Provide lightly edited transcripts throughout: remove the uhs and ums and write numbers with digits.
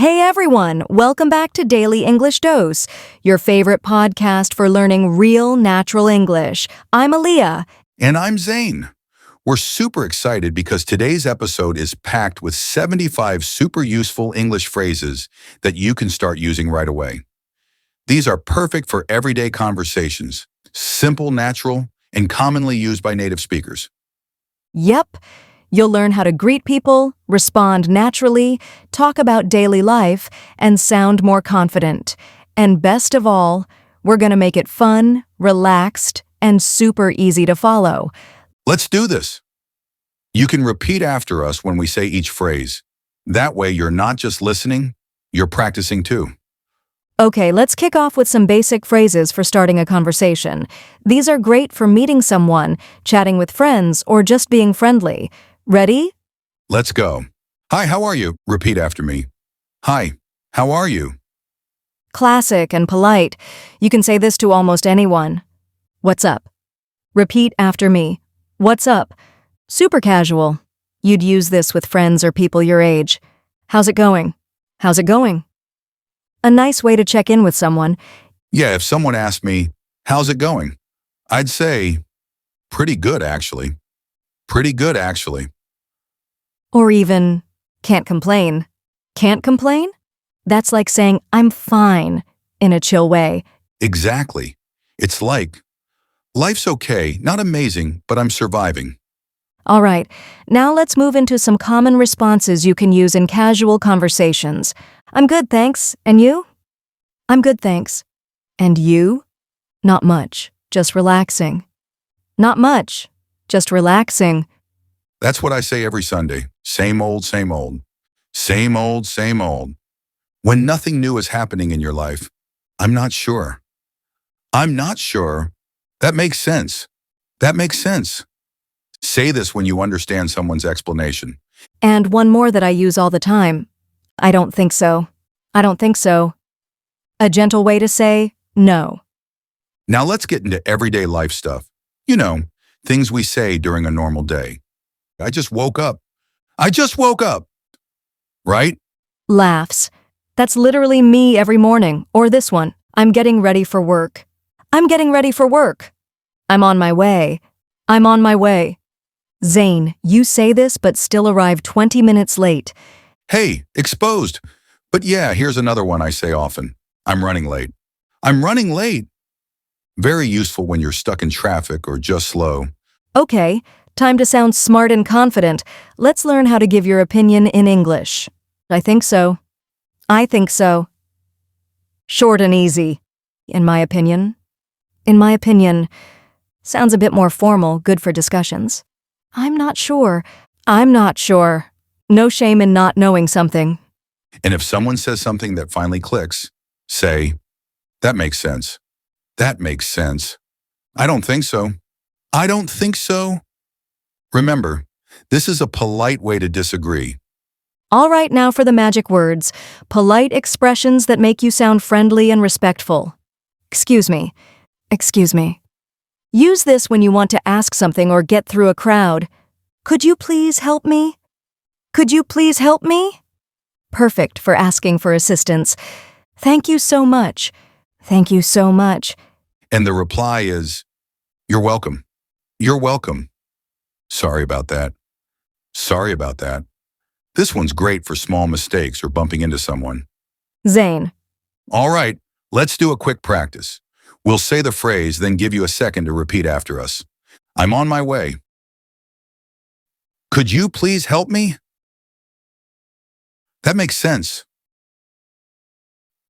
Hey everyone, welcome back to Daily English Dose, your favorite podcast for learning real natural English. I'm Alia. And I'm Zayn. We're super excited because today's episode is packed with 75 super useful English phrases that you can start using right away. These are perfect for everyday conversations, simple, natural, and commonly used by native speakers. Yep, you'll learn how to greet people, respond naturally, talk about daily life, and sound more confident. And best of all, we're going to make it fun, relaxed, and super easy to follow. Let's do this. You can repeat after us when we say each phrase. That way you're not just listening, you're practicing too. Okay, let's kick off with some basic phrases for starting a conversation. These are great for meeting someone, chatting with friends, or just being friendly. Ready? Let's go. Hi, how are you? Repeat after me. Hi, how are you? Classic and polite. You can say this to almost anyone. What's up? Repeat after me. What's up? Super casual. You'd use this with friends or people your age. How's it going? How's it going? A nice way to check in with someone. Yeah, if someone asked me, how's it going? I'd say, pretty good, actually. Pretty good, actually. Or even, can't complain. Can't complain? That's like saying, I'm fine, in a chill way. Exactly. It's like, life's okay, not amazing, but I'm surviving. All right, now let's move into some common responses you can use in casual conversations. I'm good, thanks. And you? I'm good, thanks. And you? Not much, just relaxing. Not much, just relaxing. That's what I say every Sunday. Same old, same old. Same old, same old. When nothing new is happening in your life, I'm not sure. I'm not sure. That makes sense. That makes sense. Say this when you understand someone's explanation. And one more that I use all the time. I don't think so. I don't think so. A gentle way to say no. Now let's get into everyday life stuff. You know, things we say during a normal day. I just woke up. I just woke up. Right? Laughs. That's literally me every morning. Or this one. I'm getting ready for work. I'm getting ready for work. I'm on my way. I'm on my way. Zayn, you say this but still arrive 20 minutes late. Hey, exposed. But yeah, here's another one I say often. I'm running late. I'm running late. Very useful when you're stuck in traffic or just slow. Okay, time to sound smart and confident. Let's learn how to give your opinion in English. I think so. I think so. Short and easy. In my opinion. In my opinion. Sounds a bit more formal, good for discussions. I'm not sure. I'm not sure. No shame in not knowing something. And if someone says something that finally clicks, say, that makes sense. That makes sense. I don't think so. I don't think so. Remember, this is a polite way to disagree. All right, now for the magic words. Polite expressions that make you sound friendly and respectful. Excuse me. Excuse me. Use this when you want to ask something or get through a crowd. Could you please help me? Could you please help me? Perfect for asking for assistance. Thank you so much. Thank you so much. And the reply is, you're welcome. You're welcome. Sorry about that. Sorry about that. This one's great for small mistakes or bumping into someone. Zayn. All right, let's do a quick practice. We'll say the phrase, then give you a second to repeat after us. I'm on my way. Could you please help me? That makes sense.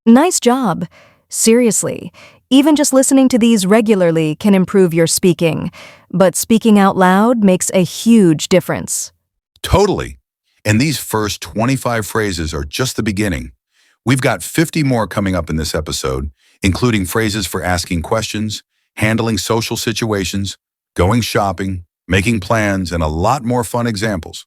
Nice job. Seriously, even just listening to these regularly can improve your speaking, but speaking out loud makes a huge difference. Totally. And these first 25 phrases are just the beginning. We've got 50 more coming up in this episode, including phrases for asking questions, handling social situations, going shopping, making plans, and a lot more fun examples.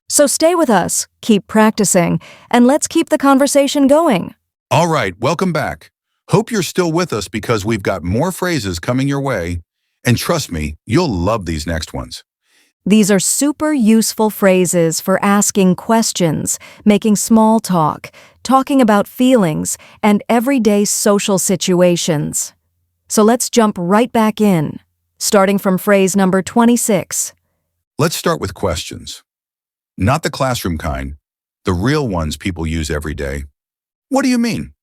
So stay with us, keep practicing, and let's keep the conversation going. All right, welcome back. Hope you're still with us because we've got more phrases coming your way, and trust me, you'll love these next ones. These are super useful phrases for asking questions, making small talk, talking about feelings, and everyday social situations. So let's jump right back in, starting from phrase number 26. Let's start with questions. Not the classroom kind, the real ones people use every day. What do you mean?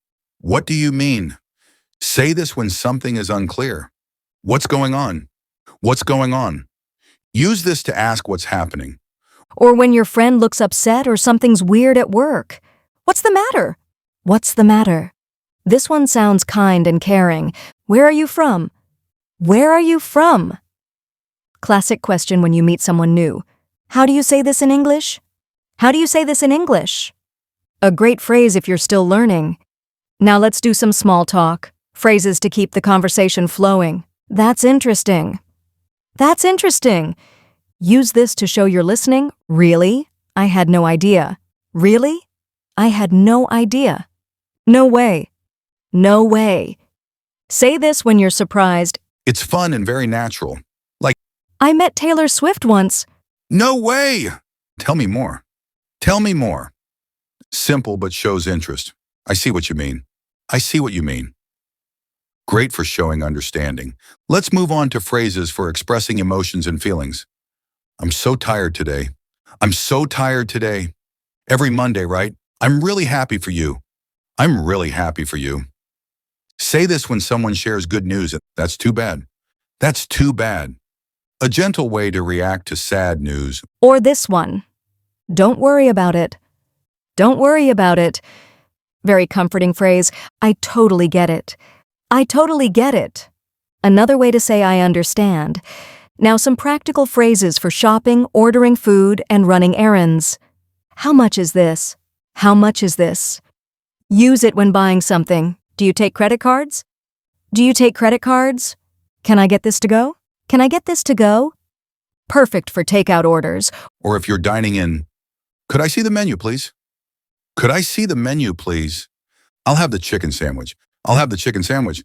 What do you mean? Say this when something is unclear. What's going on? What's going on? Use this to ask what's happening. Or when your friend looks upset or something's weird at work. What's the matter? What's the matter? This one sounds kind and caring. Where are you from? Where are you from? Classic question when you meet someone new. How do you say this in English? How do you say this in English? A great phrase if you're still learning. Now let's do some small talk. Phrases to keep the conversation flowing. That's interesting. That's interesting. Use this to show you're listening. Really? I had no idea. Really? I had no idea. No way. No way. Say this when you're surprised. It's fun and very natural. Like, I met Taylor Swift once. no way! Tell me more. Tell me more. Simple but shows interest. I see what you mean. I see what you mean. Great for showing understanding. Let's move on to phrases for expressing emotions and feelings. I'm so tired today. I'm so tired today. Every Monday, right? I'm really happy for you. I'm really happy for you. Say this when someone shares good news. That's too bad. That's too bad. A gentle way to react to sad news. Or this one. Don't worry about it. Don't worry about it. Very comforting phrase. I totally get it. I totally get it. Another way to say I understand. Now some practical phrases for shopping, ordering food, and running errands. How much is this? How much is this? Use it when buying something. Do you take credit cards? Do you take credit cards? Can I get this to go? Can I get this to go? Perfect for takeout orders. Or if you're dining in, could I see the menu, please? Could I see the menu, please? I'll have the chicken sandwich. I'll have the chicken sandwich.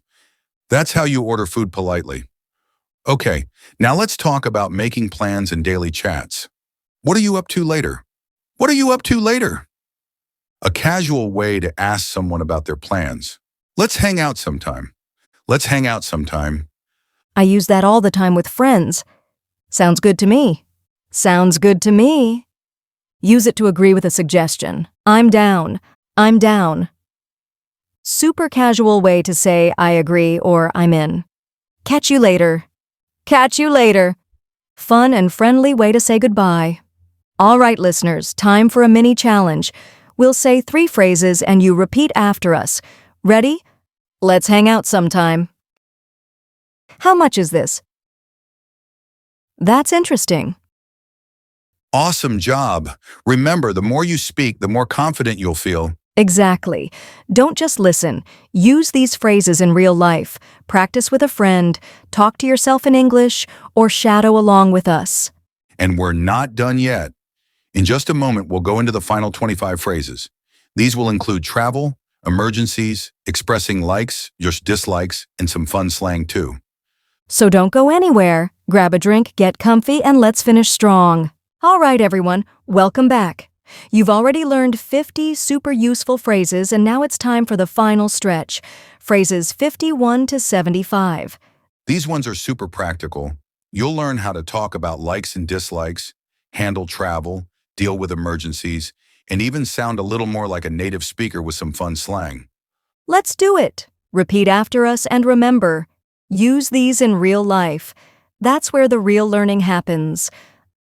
That's how you order food politely. Okay, now let's talk about making plans and daily chats. What are you up to later? What are you up to later? A casual way to ask someone about their plans. Let's hang out sometime. Let's hang out sometime. I use that all the time with friends. Sounds good to me. Sounds good to me. Use it to agree with a suggestion. I'm down. I'm down. Super casual way to say I agree or I'm in. Catch you later. Catch you later. Fun and friendly way to say goodbye. All right, listeners, time for a mini challenge. We'll say 3 phrases and you repeat after us. Ready? Let's hang out sometime. How much is this? That's interesting. Awesome job. Remember, the more you speak, the more confident you'll feel. Exactly. Don't just listen. Use these phrases in real life. Practice with a friend, talk to yourself in English, or shadow along with us. And we're not done yet. In just a moment, we'll go into the final 25 phrases. These will include travel, emergencies, expressing likes, just dislikes, and some fun slang too. So don't go anywhere. Grab a drink, get comfy, and let's finish strong. All right, everyone, welcome back. You've already learned 50 super useful phrases, and now it's time for the final stretch, phrases 51 to 75. These ones are super practical. You'll learn how to talk about likes and dislikes, handle travel, deal with emergencies, and even sound a little more like a native speaker with some fun slang. Let's do it. Repeat after us and remember, use these in real life. That's where the real learning happens.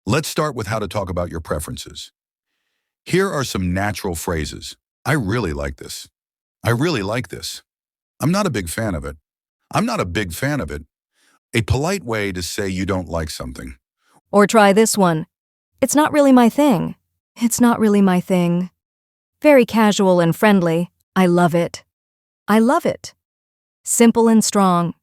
Let's start with how to talk about your preferences. Here are some natural phrases. I really like this. I really like this. I'm not a big fan of it. I'm not a big fan of it. A polite way to say you don't like something. Or try this one. It's not really my thing. It's not really my thing. Very casual and friendly. I love it. I love it. Simple and strong.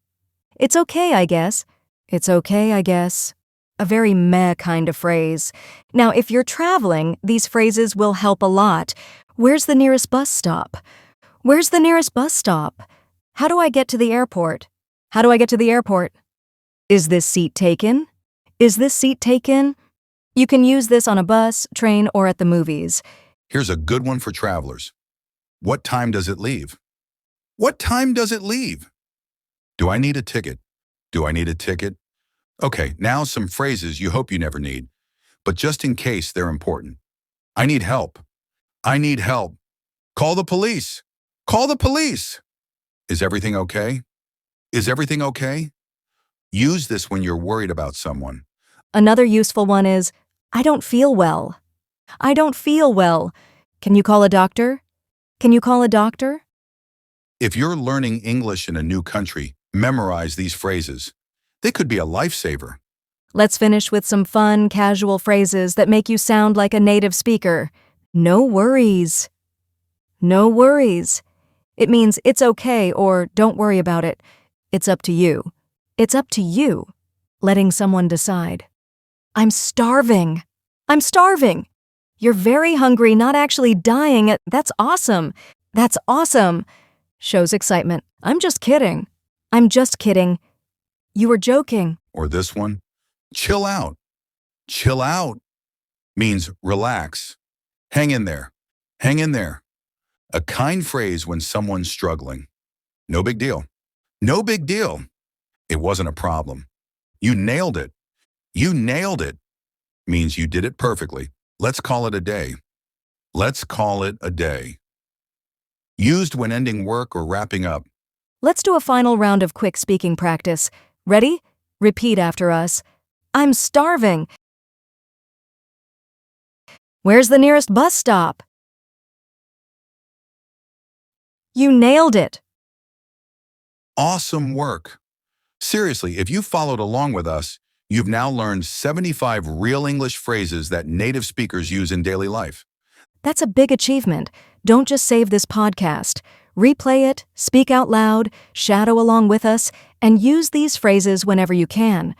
It's okay, I guess. It's okay, I guess. A very meh kind of phrase. Now, if you're traveling, these phrases will help a lot. Where's the nearest bus stop? Where's the nearest bus stop? How do I get to the airport? How do I get to the airport? Is this seat taken? Is this seat taken? You can use this on a bus, train, or at the movies. Here's a good one for travelers. What time does it leave? What time does it leave? Do I need a ticket? Do I need a ticket? Okay, now some phrases you hope you never need, but just in case they're important. I need help. I need help. Call the police. Call the police. Is everything okay? Is everything okay? Use this when you're worried about someone. Another useful one is, I don't feel well. I don't feel well. Can you call a doctor? Can you call a doctor? If you're learning English in a new country, memorize these phrases. They could be a lifesaver. Let's finish with some fun, casual phrases that make you sound like a native speaker. No worries. No worries. It means it's okay or don't worry about it. It's up to you. It's up to you. Letting someone decide. I'm starving. I'm starving. You're very hungry, not actually dying. That's awesome. That's awesome. Shows excitement. I'm just kidding. I'm just kidding. You were joking. Or this one, chill out. Chill out means relax. Hang in there. Hang in there. A kind phrase when someone's struggling. No big deal. No big deal. It wasn't a problem. You nailed it. You nailed it means you did it perfectly. Let's call it a day. Let's call it a day. Used when ending work or wrapping up. Let's do a final round of quick speaking practice. Ready? Repeat after us. I'm starving. Where's the nearest bus stop? You nailed it. Awesome work. Seriously, if you followed along with us, you've now learned 75 real English phrases that native speakers use in daily life. That's a big achievement. Don't just save this podcast. Replay it, speak out loud, shadow along with us, and use these phrases whenever you can.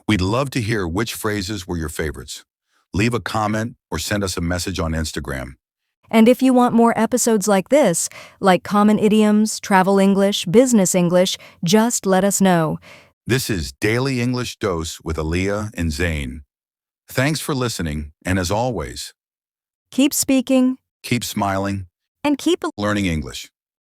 We'd love to hear which phrases were your favorites. Leave a comment or send us a message on Instagram. And if you want more episodes like this, like common idioms, travel English, business English, just let us know. This is Daily English Dose with Alia and Zayn. Thanks for listening, and as always, Keep speaking keep smiling, and keep learning English.